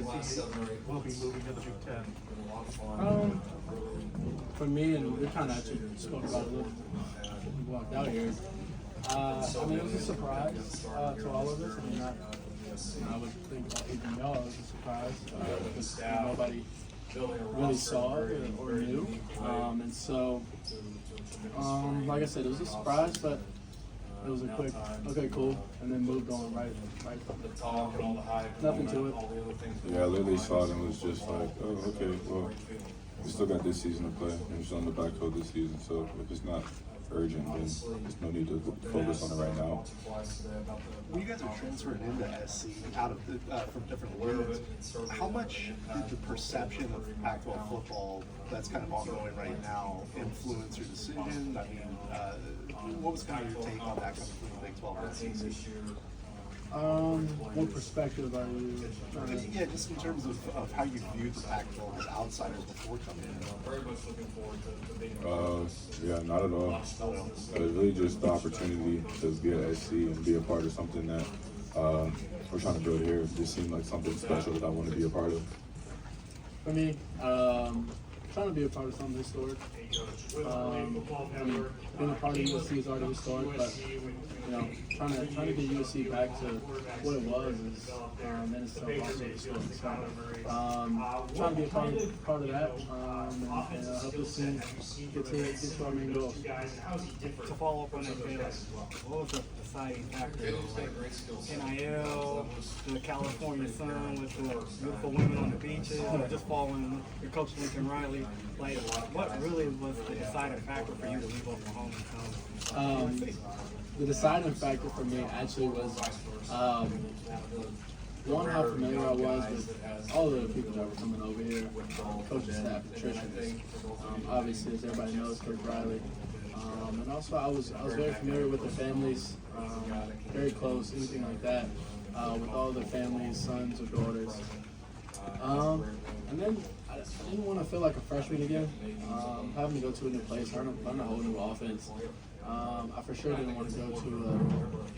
he will be moving to the Big Ten? For me, and we kind of actually spoke about it a little when we walked out here. I mean, it was a surprise to all of us. I mean, I would think even y'all it was a surprise because nobody really saw it or knew. And so, like I said, it was a surprise, but it was a quick, okay, cool, and then moved on right from the talk and all the hype. Nothing to it. Yeah, I literally saw it and was just like, oh, okay, well, we still got this season to play, and it's on the back foot this season, so if it's not urgent, then there's no need to focus on it right now. When you guys are transferring into SC out of from different leagues, how much did the perception of Pac-12 football that's kind of ongoing right now influence your decision? I mean, what was kind of your take on that coming from the Big 12 and SEC? What perspective are you trying to? Yeah, just in terms of how you viewed the Pac-12 as outsiders before coming in. Yeah, not at all. It was really just the opportunity to be at SC and be a part of something that we're trying to build here. It just seemed like something special that I want to be a part of. For me, trying to be a part of something historic. I mean, being a part of USC is already historic, but you know, trying to get USC back to what it was is in itself also historic. So, trying to be a part of that and help this team get to our main goals. To follow up on that, what was the deciding factor? Like NIL, the California sun with the beautiful women on the beaches, or just following your coach Lincoln Riley. Like, what really was the deciding factor for you to leave Oklahoma and come? The deciding factor for me actually was one, how familiar I was with all of the people that were coming over here, coaching staff, nutrition. Obviously, as everybody knows, Coach Riley. And also, I was very familiar with the families, very close, anything like that, with all the families, sons or daughters. And then I didn't want to feel like a freshman again, having to go to a new place, learn a whole new offense. I for sure didn't want to go to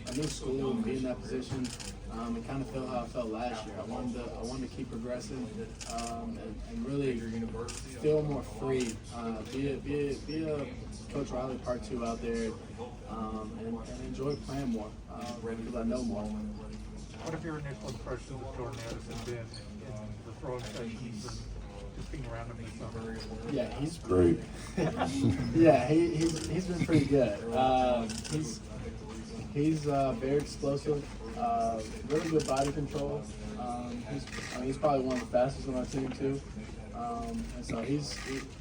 a new school and be in that position and kind of feel how I felt last year. I wanted to keep progressing and really feel more free. Be a Coach Riley Part 2 out there and enjoy playing more because I know more. What have your initial impressions of Jordan Addison been in the throwing sessions and just being around him this summer? Yeah, he's Great. yeah, he's been pretty good. He's very explosive, really good body control. He's probably one of the fastest on our team too. And so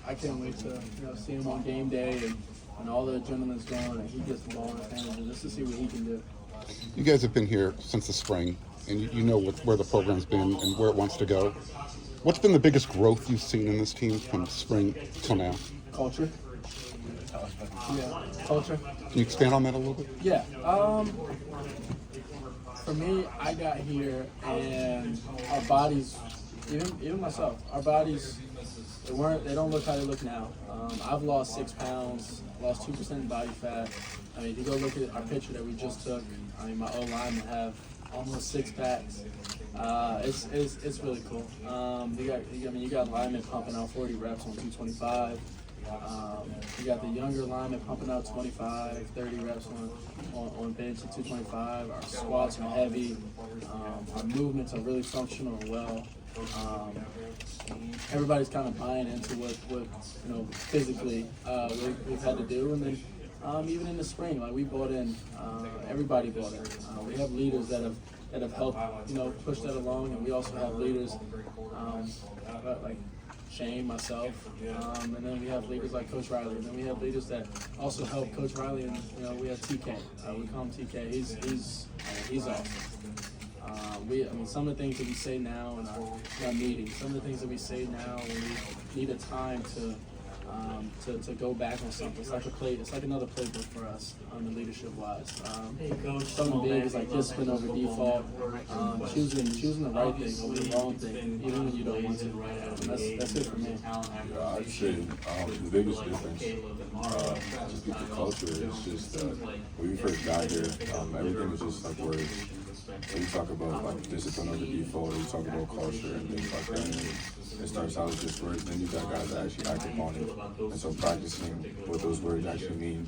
I can't wait to see him on game day and all the adrenaline's going and he gets the ball in his hands and just to see what he can do. You guys have been here since the spring, and you know where the program's been and where it wants to go. What's been the biggest growth you've seen in this team from spring till now? Culture. Yeah, culture. Can you expand on that a little bit? Yeah. For me, I got here and our bodies, even myself, our bodies, they don't look how they look now. I've lost 6 pounds, lost 2% body fat. I mean, if you go look at our picture that we just took, I mean, my O-linemen have almost 6 packs. It's really cool. You got linemen pumping out 40 reps on 225. You got the younger linemen pumping out 25, 30 reps on bench at 225. Our squats are heavy. Our movements are really functional and well. Everybody's kind of buying into what physically we've had to do, and then even in the spring, like we bought in, everybody bought in. We have leaders that have helped push that along, and we also have leaders like Shane, myself, and then we have leaders like Coach Riley, and then we have leaders that also help Coach Riley, and we have TK. We call him TK. He's awesome. Some of the things that we say now in our meetings, some of the things that we say now when we need a time to go back on something. It's like another playbook for us, leadership wise. Something big is like discipline over default, choosing the right thing over the wrong thing, even when you don't want to. And that's it for me. I'd say the biggest difference, just with the culture, is just when we first got here, everything was just like words. you talk about like discipline over default, or you talk about culture and things like that. And it starts out with just words, then you got guys that actually act upon it. And so practicing what those words actually mean.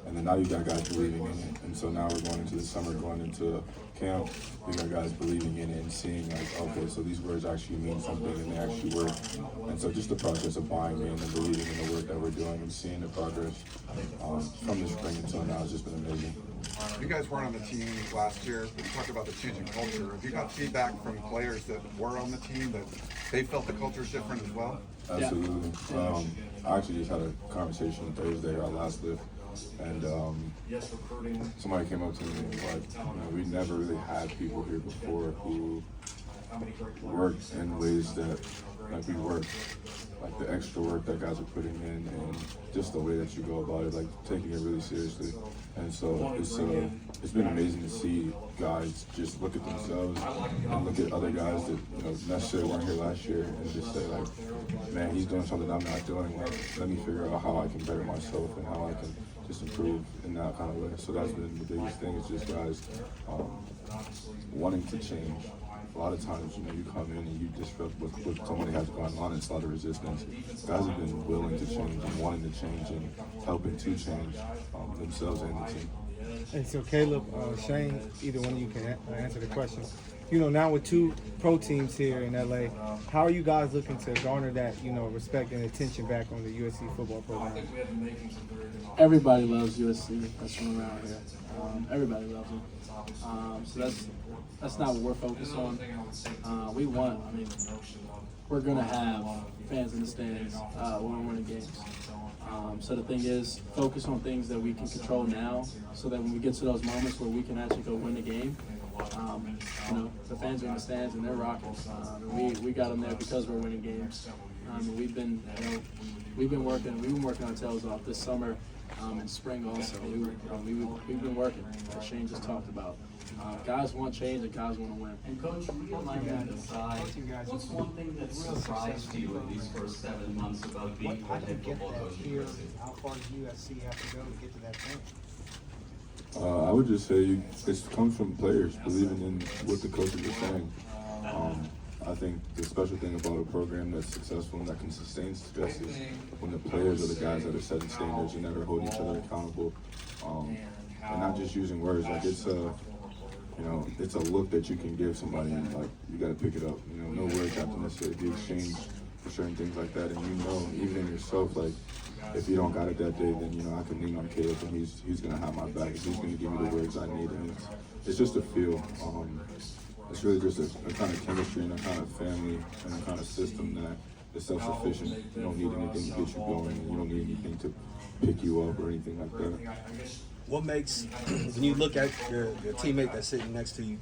And then now you got guys believing in it. And so now we're going into the summer, going into camp, we got guys believing in it and seeing like, okay, so these words actually mean something and they actually work. And so just the process of buying in and believing in the work that we're doing and seeing the progress from the spring until now has just been amazing. You guys weren't on the team last year, but you talked about the changing culture. Have you got feedback from players that were on the team that they felt the culture is different as well? Absolutely. I actually just had a conversation Thursday, our last lift, and somebody came up to me and was like, we never really had people here before who worked in ways that like we work, like the extra work that guys are putting in and just the way that you go about it, like taking it really seriously. And so it's been amazing to see guys just look at themselves and look at other guys that necessarily weren't here last year and just say like, man, he's doing something I'm not doing. Like, let me figure out how I can better myself and how I can just improve in that kind of way. So that's been the biggest thing. Is just guys wanting to change. A lot of times, you come in and you disrupt what somebody has going on, and it's a lot of resistance. Guys have been willing to change and wanting to change and helping to change themselves and the team. And so Caleb, Shane, either one of you can answer the question. Now with two pro teams here in LA, how are you guys looking to garner that, respect and attention back on the USC football program? Everybody loves USC. That's from around here. Everybody loves them. So that's not what we're focused on. We're gonna have fans in the stands when we're winning games. So the thing is, focus on things that we can control now, so that when we get to those moments where we can actually go win the game, the fans are in the stands and they're rocking. We got them there because we're winning games. We've been working our tails off this summer and spring also. We've been working, as Shane just talked about. Guys want change and guys want to win. And Coach, would you mind on the side, what's one thing that surprised you in these first 7 months about being a head football coach at USC? How far does USC have to go to get to that point? I would just say it comes from players believing in what the coaches are saying. I think the special thing about a program that's successful and that can sustain success is when the players are the guys that are setting standards and that are holding each other accountable, and not just using words. Like it's a look that you can give somebody, and like you got to pick it up. No words have to necessarily be exchanged for certain things like that, and even in yourself, like if you don't got it that day, then I can lean on Caleb and he's gonna have my back. He's gonna give me the words I need, and it's just a feel. It's really just a kind of chemistry and a kind of family and a kind of system that is self-sufficient. You don't need anything to get you going, and you don't need anything to pick you up or anything like that. What makes, when you look at your teammate that's sitting next to you,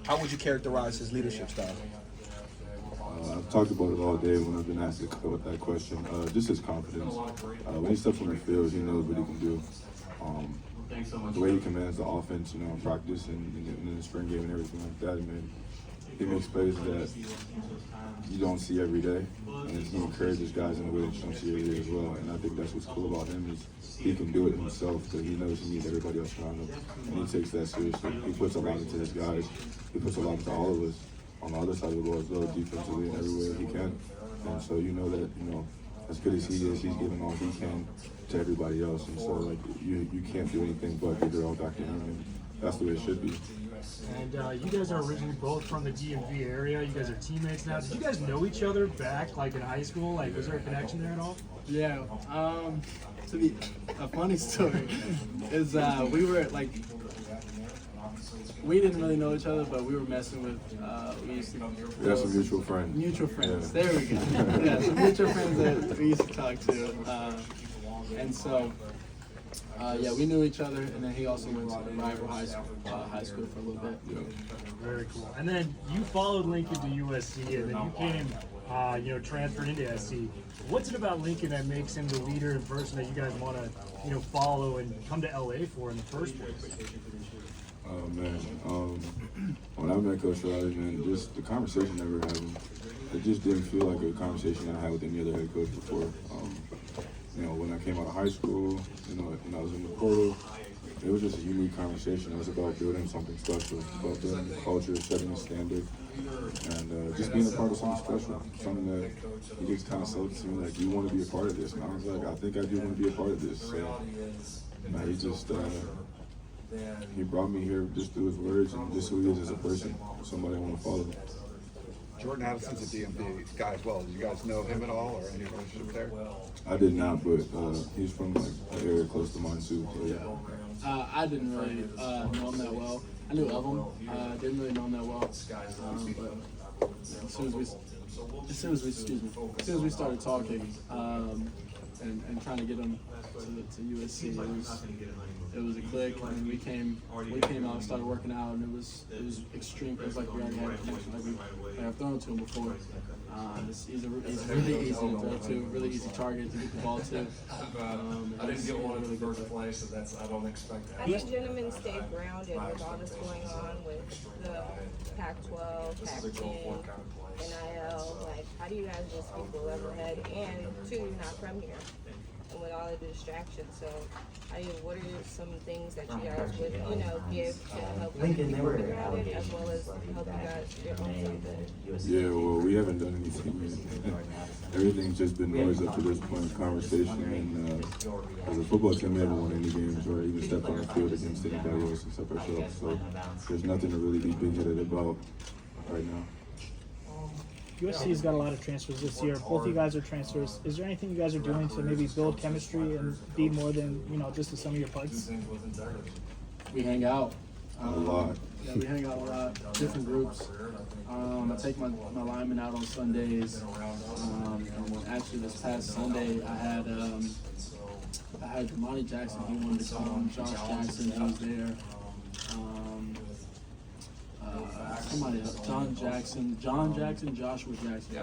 how would you characterize his leadership style? I've talked about it all day when I've been asked that question. Just his confidence. When he steps on the field, he knows what he can do. The way he commands the offense, in practice and in the spring game and everything like that, man, he makes plays that you don't see every day, and he encourages guys in a way that you don't see every day as well. And I think that's what's cool about him is he can do it himself, but he knows he needs everybody else around him, and he takes that seriously. He puts a lot into his guys. He puts a lot into all of us on the other side of the ball as well, defensively in every way he can. And so that as good as he is, he's giving all he can to everybody else, and so you can't do anything but give it all back to him, and that's the way it should be. And you guys are originally both from the DMV area. You guys are teammates now. Did you guys know each other back in high school? Was there a connection there at all? Yeah. To be a funny story is we didn't really know each other, but we were messing with. We have some mutual friends. Mutual friends. Yeah. There we go. Yeah, some mutual friends that we used to talk to, and so. We knew each other, and then he also went to the rival high school for a little bit. Yeah. Very cool. And then you followed Lincoln to USC, and then you came, transferred into SC. What's it about Lincoln that makes him the leader and person that you guys want to, follow and come to LA for in the first place? Oh man, when I met Coach Riley, man, just the conversation that we were having, it just didn't feel like a conversation I had with any other head coach before. When I came out of high school, when I was in the portal, It was just a unique conversation. It was about building something special. It was about building a culture, setting a standard, and just being a part of something special. Something that he just kind of sold it to me, like, you want to be a part of this. And I was like, I think I do want to be a part of this. So, he just, he brought me here just through his words and just who he is as a person, somebody I want to follow. Jordan Addison's a DMV guy as well. Do you guys know him at all, or any relationship there? I did not, but he's from like an area close to mine too. So yeah. I didn't really know him that well. I knew of him. Didn't really know him that well. But as soon as we started talking and trying to get him to USC, it was a click, and we came out and started working out, and it was extreme. It was like we already had a connection, like I've thrown to him before. He's really easy to throw to, really easy target to get the ball to. I didn't get one really good to play, so I don't expect that. How do you gentlemen stay grounded with all that's going on with the Pac-12, Pac-10, NIL? Like, how do you guys just keep a level head? And two, you're not from here, and with all of the distractions. So, what are some things that you guys would, give to help keep people grounded, as well as help you guys get on something? Yeah, well, we haven't done anything yet. Everything's just been noise up to this point, conversation, and as a football team, we haven't won any games or even stepped on the field against anybody else except ourselves. So there's nothing to really be big-headed about right now. USC's got a lot of transfers this year. Both of you guys are transfers. Is there anything you guys are doing to maybe build chemistry and be more than, just the sum of your parts? We hang out. A lot. Yeah, we hang out a lot, different groups. I take my linemen out on Sundays. And actually, this past Sunday, I had Monty Jackson. He wanted to come. Josh Jackson, he was there. Somebody else, John Jackson, Joshua Jackson,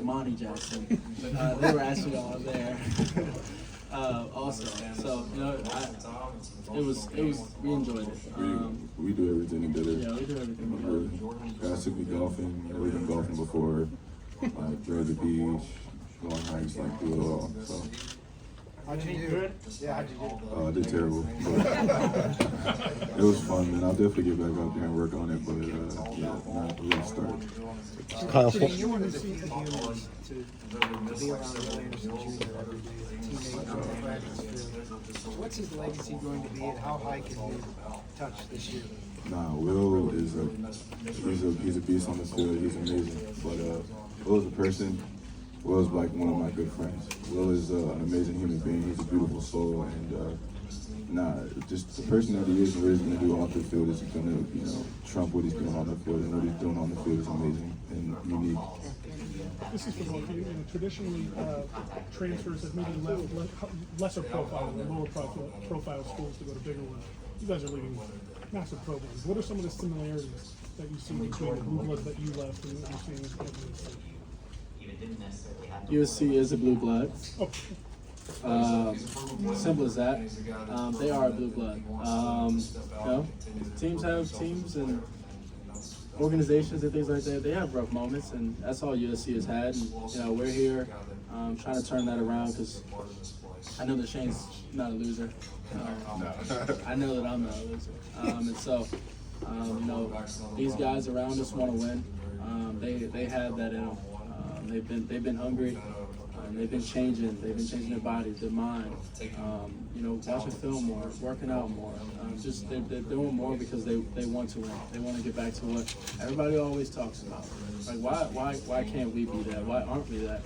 Monty Jackson. They were actually all there. Also, so we enjoyed it. We do everything together. Yeah, we do everything together. Guys took me golfing. We've been golfing before. Like, drive the beach, go on hikes, like, do it all. So. How'd you do? Yeah, how'd you do? I did terrible. But it was fun, man. I'll definitely get back out there and work on it. But yeah, we're gonna start. Kyle, You want to see the humans to be around Will Anderson Jr. every day, a teammate on the practice field. What's his legacy going to be, and how high can he touch this year? Nah, Will is he's a beast on the field. He's amazing. But Will is a person. Will is like one of my good friends. Will is an amazing human being. He's a beautiful soul, and just the person that he is and what he's going to do off the field is going to, trump what he's doing on the field, and what he's doing on the field is amazing and unique. This is for both of you. Traditionally, transfers have maybe left lesser profile or lower profile schools to go to bigger ones. You guys are leading massive programs. What are some of the similarities that you see between the blue blood that you left and what you're seeing in USC? USC is a blue blood. Simple as that. They are a blue blood. Teams have teams and organizations and things like that. They have rough moments, and that's all USC has had. And, we're here trying to turn that around, because I know that Shane's not a loser. I know that I'm not a loser. And so, these guys around us want to win. They have that in them. They've been hungry. They've been changing their bodies, their mind. Watching film more, working out more. They're doing more because they want to win. They want to get back to what everybody always talks about. Like, why can't we be that? Why aren't we that?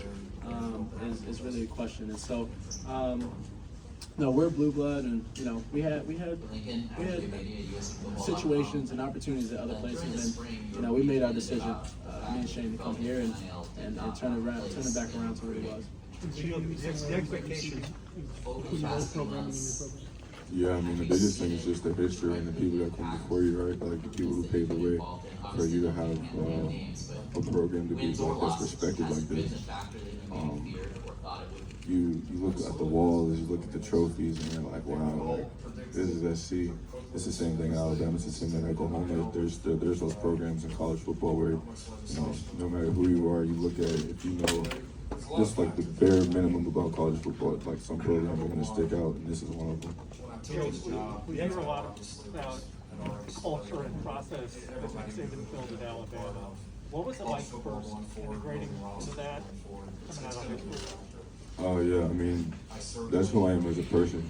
Is really a question. And so, we're blue blood, and we had situations and opportunities at other places, and we made our decision. Me and Shane to come here and turn it back around to what it was. The expectation between your old program and your program. Yeah, I mean, the biggest thing is just the history and the people that come before you, right? Like, the people who paved the way for you to have a program to be that's respected like this. You look at the walls, you look at the trophies, and you're like, wow, like, this is SC. It's the same thing in Alabama. It's the same thing at Oklahoma. There's those programs in college football where, no matter who you are, you look at it. If you know just like the bare minimum about college football, like, some programs are going to stick out, and this is one of them. We hear a lot about culture and process as we say them built at Alabama. What was it like first integrating into that, coming out of high school? Oh yeah, I mean, that's who I am as a person.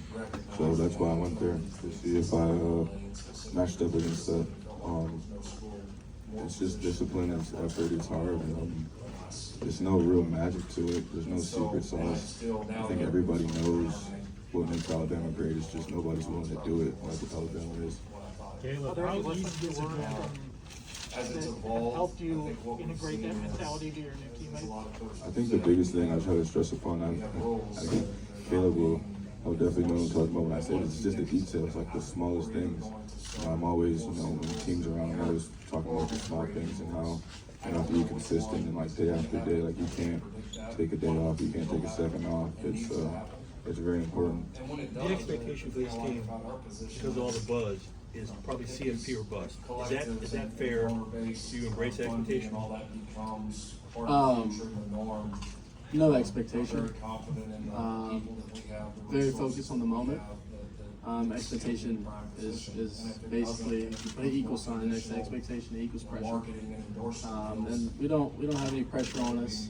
So that's why I went there, to see if I matched up against that. It's just discipline, it's effort, it's hard, and there's no real magic to it. There's no secret sauce. I think everybody knows what makes Alabama great. It's just nobody's willing to do it like Alabama is. Caleb, how easy is it that helped you integrate that mentality to your new teammates? I think the biggest thing I try to stress upon, I think Caleb will definitely know what I'm talking about when I say this. It's just the details, like the smallest things. I'm always, when teams around, I'm always talking about the small things and how you have to be consistent and like day after day. Like you can't take a day off, you can't take a second off. It's very important. The expectation for this team, because of all the buzz, is probably CMP or bust. Is that fair? Do you embrace that expectation? No expectation. Very focused on the moment. Expectation is basically an equal sign next to expectation equals pressure. And we don't have any pressure on us.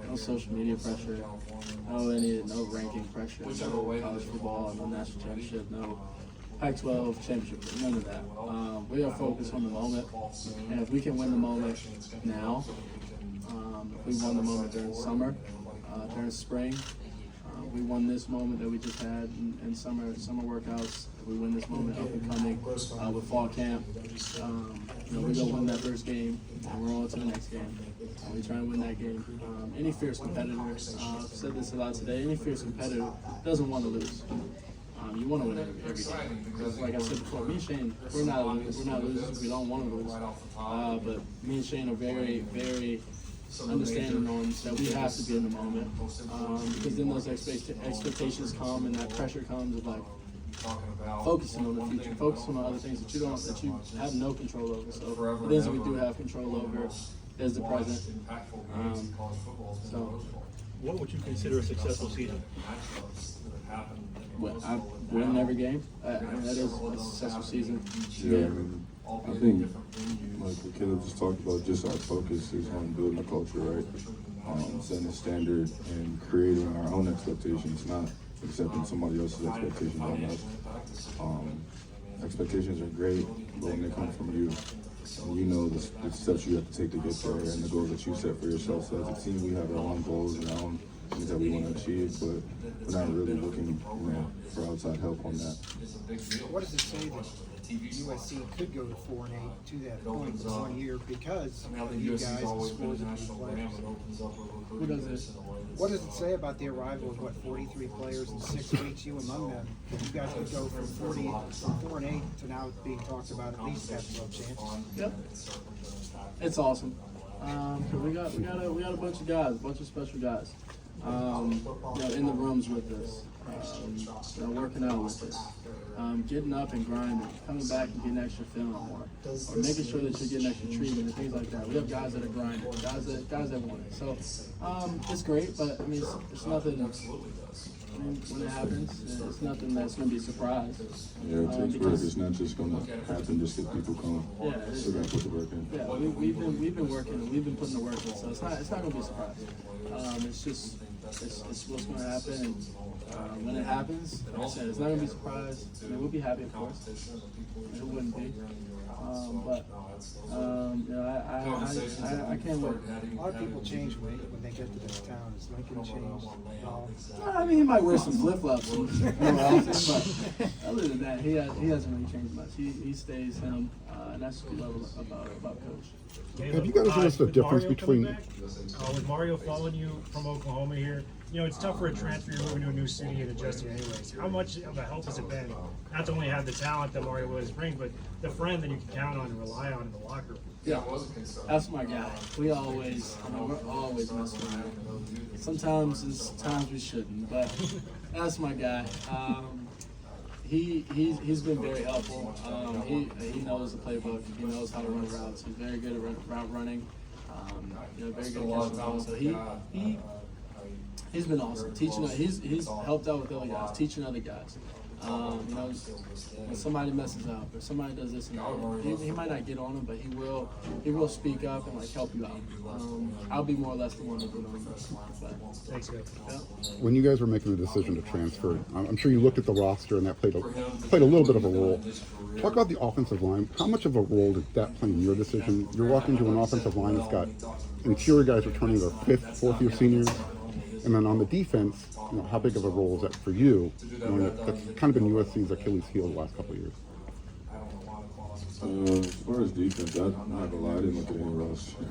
No social media pressure. No ranking pressure. No college football. No national championship. No Pac-12 championship. None of that. We are focused on the moment, and if we can win the moment now, if we won the moment during summer, during spring. We won this moment that we just had in summer workouts. We win this moment up and coming with fall camp. We go win that first game, and we're on to the next game. We try and win that game. Any fierce competitor, I've said this a lot today, any fierce competitor doesn't want to lose. You want to win every game. Because like I said before, me and Shane, we're not losers. We don't want to lose. But me and Shane are very, very understanding on that we have to be in the moment, because then those expectations come and that pressure comes of like focusing on the future, focusing on other things that you have no control over. So the things that we do have control over is the present. So, what would you consider a successful season? Well, I win every game. That is a successful season. Yeah, I think, like what Caleb just talked about, just our focus is on building a culture, right? Setting a standard and creating our own expectations, not accepting somebody else's expectations on us. Expectations are great, but when they come from you, and you know the steps you have to take to get there and the goals that you set for yourself. So as a team, we have our own goals and our own things that we want to achieve, but we're not really looking, for outside help on that. What does it say that USC could go to 4-8 to that point in 1 year because of you guys and scores of these players? Who does this? What does it say about the arrival of 43 players in 6 weeks, you among them? You guys could go from 4-8 to now being talked about at least Pac-12 champs. Yep. It's awesome. We got a bunch of guys, a bunch of special guys. In the rooms with us, working out with us, getting up and grinding, coming back and getting extra film, or making sure that you're getting extra treatment and things like that. We have guys that are grinding, guys that want it. So it's great, but I mean, it's nothing. When it happens, it's nothing that's going to be a surprise. Yeah, it takes work. It's not just going to happen just because people come. Yeah, still got to put the work in. Yeah, we've been working and we've been putting the work in, so it's not going to be a surprise. It's what's going to happen. And when it happens, like I said, it's not going to be a surprise. I mean, we'll be happy, of course. It wouldn't be. I can't wait. A lot of people change when they get to this town. Is Lincoln changed? I mean, he might wear some flip-flops more often, but other than that, he hasn't really changed much. He stays him, and that's what we love about Coach. Have you guys noticed the difference between? With Mario following you from Oklahoma here, it's tough for a transfer. You're moving to a new city and adjusting anyways. How much of a help has it been, not to only have the talent that Mario was bring, but the friend that you can count on and rely on in the locker room? Yeah, that's my guy. We're always messing around. Sometimes we shouldn't, but that's my guy. He's been very helpful. He knows the playbook. He knows how to run routes. He's very good at route running. Very good at catching balls. So he's been awesome. He's helped out with other guys, teaching other guys. You know, when somebody messes up or somebody does this and that, he might not get on him, but he will speak up and like help you out. I'll be more or less the one to get on him. But, Thanks, guys. yeah. When you guys were making the decision to transfer, I'm sure you looked at the roster and that played a little bit of a role. Talk about the offensive line. How much of a role did that play in your decision? You're walking to an offensive line that's got interior guys returning their fourth-year seniors. And then on the defense, you know, how big of a role is that for you? Knowing that that's kind of been USC's Achilles heel the last couple of years. As far as defense, I'm not gonna lie, I didn't look at any roster.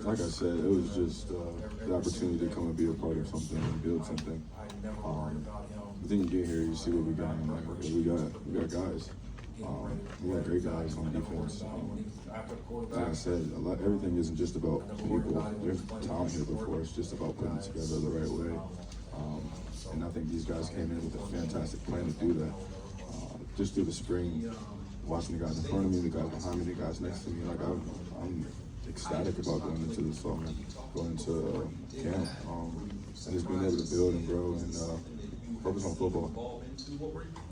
Like I said, it was just the opportunity to come and be a part of something and build something. But then you get here, you see what we got, and I'm like, okay, we got guys. We got great guys on defense. Like I said, everything isn't just about people. There's talent here before. It's just about putting it together the right way. And I think these guys came in with a fantastic plan to do that. Just through the spring, watching the guys in front of me, the guys behind me, the guys next to me, like I'm ecstatic about going into this summer, going into camp, and just being able to build and grow and focus on football.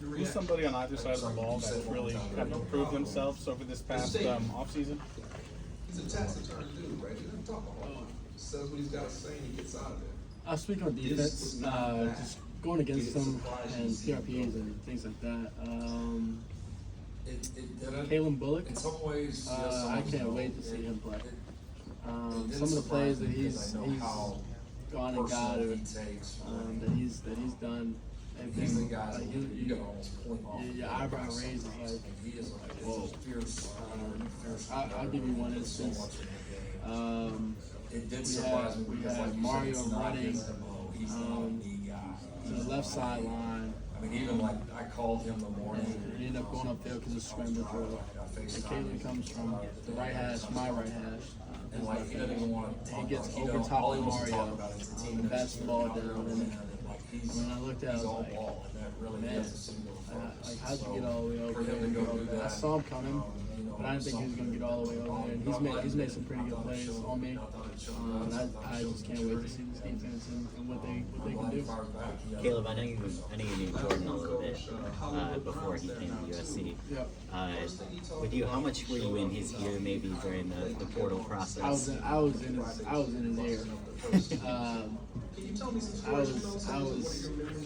Who's somebody on either side of the ball that's really kind of improved themselves over this past offseason? He's a tax attorney, dude, right? He doesn't talk about it. Says what he's got to say and he gets out of there. I'll speak on defense, just going against them and PRPs and things like that. Caleb Bullock, I can't wait to see him play. Some of the plays that he's gone and got, or that he's done, have been like your eyebrow raises like whoa. I'll give you one instance. We had Mario running to the left sideline. I mean, even like I called him the morning. He ended up going upfield because of scramble drill. And Caleb comes from the right hash, my right hash. And like he doesn't even want to. He gets over top of Mario and bats the ball down. And when I looked at it, I was like, man, like how'd you get all the way over there? I saw him coming, but I didn't think he was going to get all the way over there. And he's made some pretty good plays on me. And I just can't wait to see this defense and what they can do. Caleb, I know you knew Jordan a little bit before he came to USC. Yep. With you, how much were you in his ear maybe during the portal process? I was in his ear.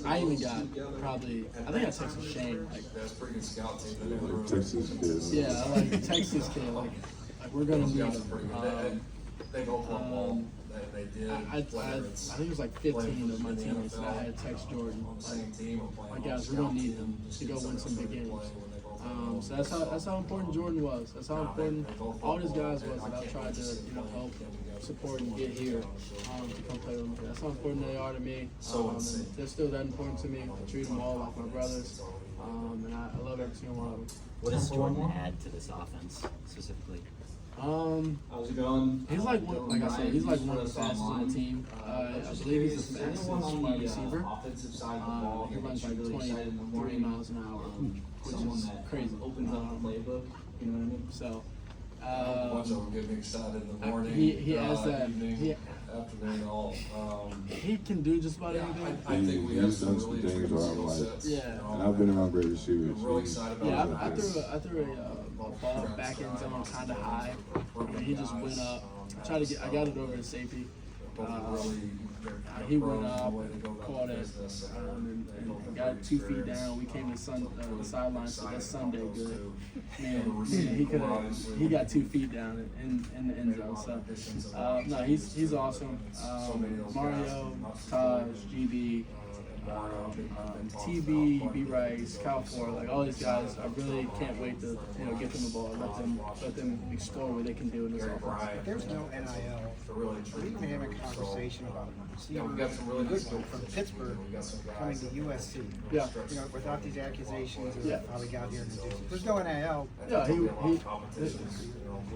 I even got probably, I think I texted Shane, like, That's pretty good scout team. Texas kids. yeah, like Texas kid, like we're gonna need him. They both love ball. They did. I think it was like 15 of my teammates that I had text Jordan. Like guys, we're gonna need him to go win some big games. So that's how important Jordan was. That's how important all these guys was that I tried to help support and get here to come play with me. That's how important they are to me. And they're still that important to me. I treat them all like my brothers. And I love every single one of them. What does Jordan add to this offense specifically? How's it going? He's like I said, he's like one of the fastest on the team. I believe he's the fastest wide receiver. He runs like 23 miles an hour, which is crazy. Opens up the playbook, you know what I mean? So, Getting excited in the morning. he has that. Afternoon, all. He can do just about anything. I think we have He's done some things where I'm like, and I've been around great receivers. Really excited about Yeah, I threw a ball back end zone kind of high, and he just went up. I got it over to safety. He went up, caught it, and got 2 feet down. We came to the sideline, so that's Sunday good. Man, he got 2 feet down in the end zone. So no, he's awesome. Mario, Taj, GB. TB, B Rice, Cal Ford, like all these guys, I really can't wait to get them the ball, let them explore what they can do in this offense. There's no NIL. We've been having a conversation about seeing we got some really good from Pittsburgh coming to USC. Yeah. Without these accusations of how they got here to do. There's no NIL. Yeah,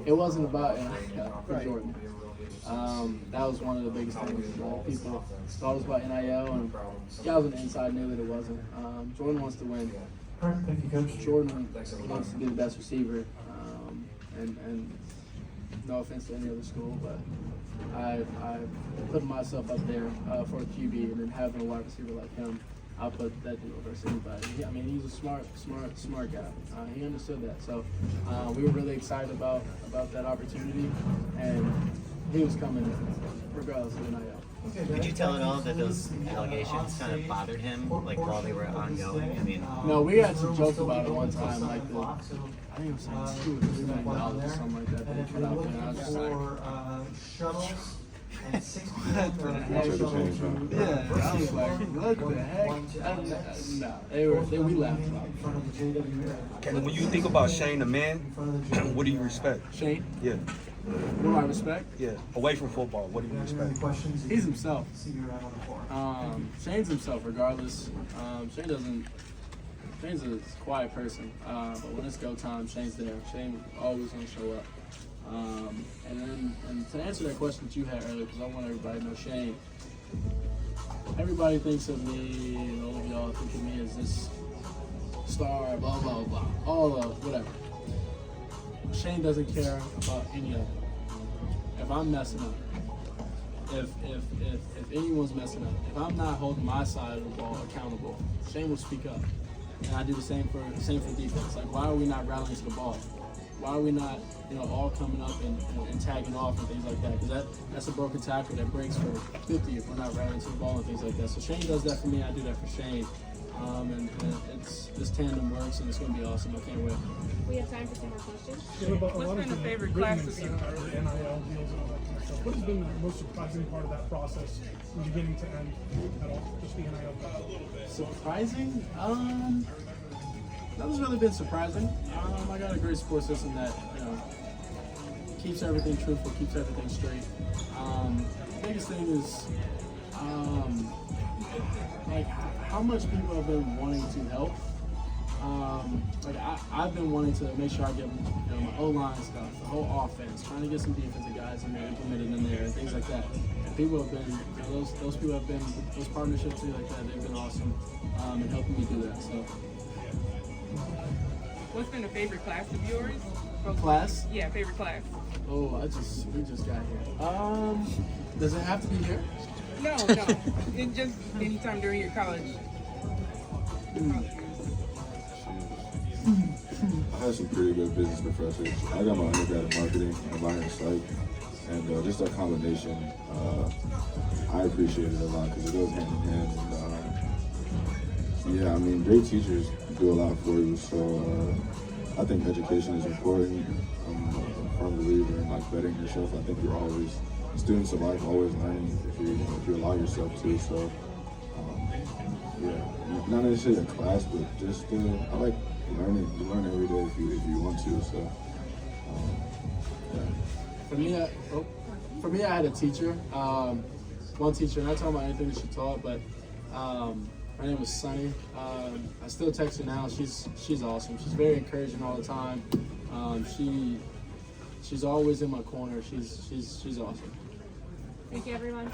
it wasn't about NIL for Jordan. That was one of the biggest things. People thought it was about NIL, and guys on the inside knew that it wasn't. Jordan wants to win. Jordan wants to be the best receiver. And no offense to any other school, but I put myself up there for a QB, and then having a wide receiver like him I'll put that dude over anybody. I mean, he's a smart guy. He understood that. So we were really excited about that opportunity, and he was coming regardless of NIL. Could you tell at all that those allegations kind of bothered him, like while they were ongoing? I mean, no, we actually joked about it one time, like I think it was like $2 or $3 million or something like that they put out there. And I was just like, shuttles and 6 yeah, I was like, what the heck? No, we laughed about it. Caleb, when you think about Shane the man, what do you respect? Shane? Yeah. What do I respect? Yeah. Away from football, what do you respect? He's himself. Shane's himself, regardless. Shane's a quiet person, but when it's go time, Shane's there. Shane always gonna show up. And to answer that question that you had earlier, because I want everybody to know Shane. Everybody thinks of me, and all of y'all think of me as this star, blah blah blah, all of whatever. Shane doesn't care about any of it. If I'm messing up, if anyone's messing up, if I'm not holding my side of the ball accountable, Shane will speak up. And I do the same for defense. Like, why are we not rallying to the ball? Why are we not, all coming up and tagging off and things like that? Because that's a broken tackle that breaks for 50 if we're not rallying to the ball and things like that. So Shane does that for me. I do that for Shane. And this tandem works, and it's going to be awesome. I can't wait. We have time for some more questions. What's been the favorite class of you? The NIL deals and all that kind of stuff. What has been the most surprising part of that process from beginning to end at all? Just the NIL process. Surprising? Nothing's really been surprising. I got a great support system that keeps everything truthful, keeps everything straight. The biggest thing is like how much people have been wanting to help. I've been wanting to make sure I get my O-line stuff, the whole offense, trying to get some defensive guys in there, implemented in there, and things like that. And people have been, those people have been, those partnerships, things like that, they've been awesome in helping me do that. So. What's been a favorite class of yours? Class? Yeah, favorite class. Oh, we just got here. Does it have to be here? No. It just anytime during your college. I had some pretty good business professors. I got my undergrad in marketing and environmental psych, and just that combination, I appreciate it a lot because it goes hand in hand. And yeah, I mean, great teachers do a lot for you. So I think education is important. I'm a firm believer in bettering yourself. I think you're always students of life, always learning if you allow yourself to. So yeah, not necessarily a class, but just I like learning. You learn every day if you want to. So yeah. For me, I had a teacher, one teacher, and I told her anything that she taught, but her name was Sunny. I still text her now. She's awesome. She's very encouraging all the time. She's always in my corner. She's awesome. Thank you, everyone.